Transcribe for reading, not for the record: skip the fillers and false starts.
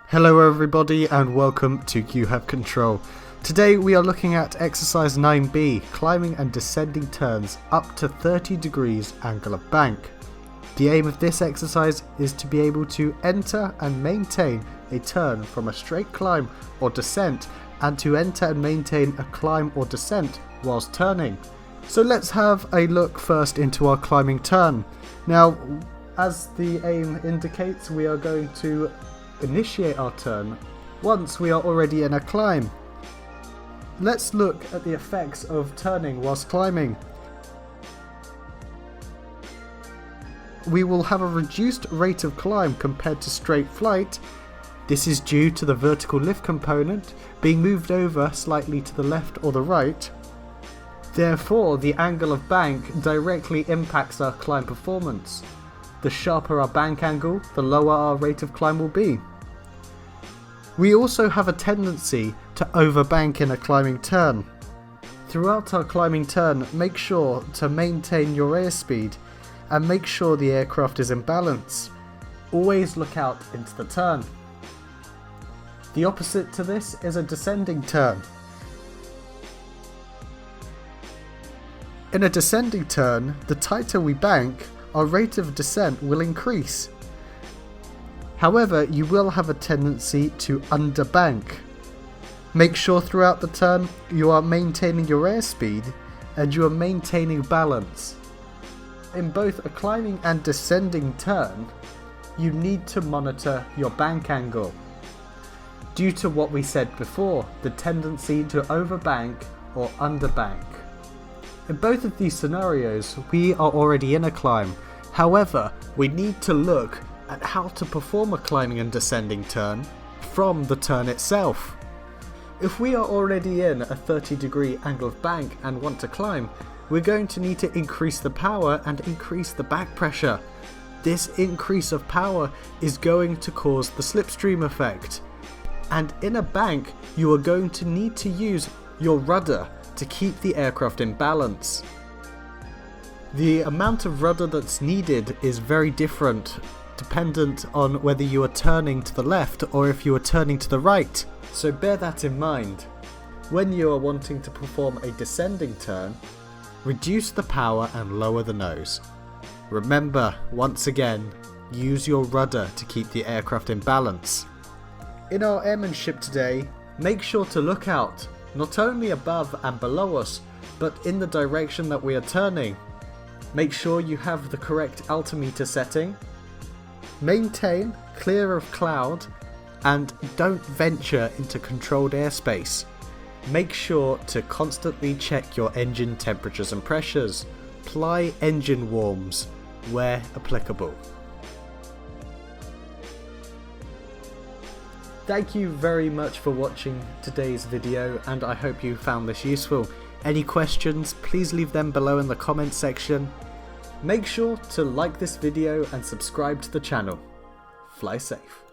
Hello everybody and welcome to You Have Control. Today we are looking at exercise 9B, climbing and descending turns up to 30 degrees angle of bank. The aim of this exercise is to be able to enter and maintain a turn from a straight climb or descent and to enter and maintain a climb or descent whilst turning. So let's have a look first into our climbing turn. Now, as the aim indicates, we are going to initiate our turn once we are already in a climb. Let's look at the effects of turning whilst climbing. We will have a reduced rate of climb compared to straight flight. This is due to the vertical lift component being moved over slightly to the left or the right. Therefore, the angle of bank directly impacts our climb performance. The sharper our bank angle, the lower our rate of climb will be. We also have a tendency to overbank in a climbing turn. Throughout our climbing turn, make sure to maintain your airspeed and make sure the aircraft is in balance. Always look out into the turn. The opposite to this is a descending turn. In a descending turn, the tighter we bank, our rate of descent will increase. However, you will have a tendency to underbank. Make sure throughout the turn you are maintaining your airspeed and you are maintaining balance. In both a climbing and descending turn, you need to monitor your bank angle. Due to what we said before, the tendency to overbank or underbank. In both of these scenarios, we are already in a climb. However, we need to look at how to perform a climbing and descending turn from the turn itself. If we are already in a 30-degree angle of bank and want to climb, we're going to need to increase the power and increase the back pressure. This increase of power is going to cause the slipstream effect. And in a bank, you are going to need to use your rudder to keep the aircraft in balance. The amount of rudder that's needed is very different, dependent on whether you are turning to the left or if you are turning to the right. So bear that in mind. When you are wanting to perform a descending turn, reduce the power and lower the nose. Remember, once again, use your rudder to keep the aircraft in balance. In our airmanship today, make sure to look out, not only above and below us, but in the direction that we are turning. Make sure you have the correct altimeter setting. Maintain clear of cloud and don't venture into controlled airspace. Make sure to constantly check your engine temperatures and pressures. Apply engine warms where applicable. Thank you very much for watching today's video and I hope you found this useful. Any questions, please leave them below in the comments section. Make sure to like this video and subscribe to the channel. Fly safe.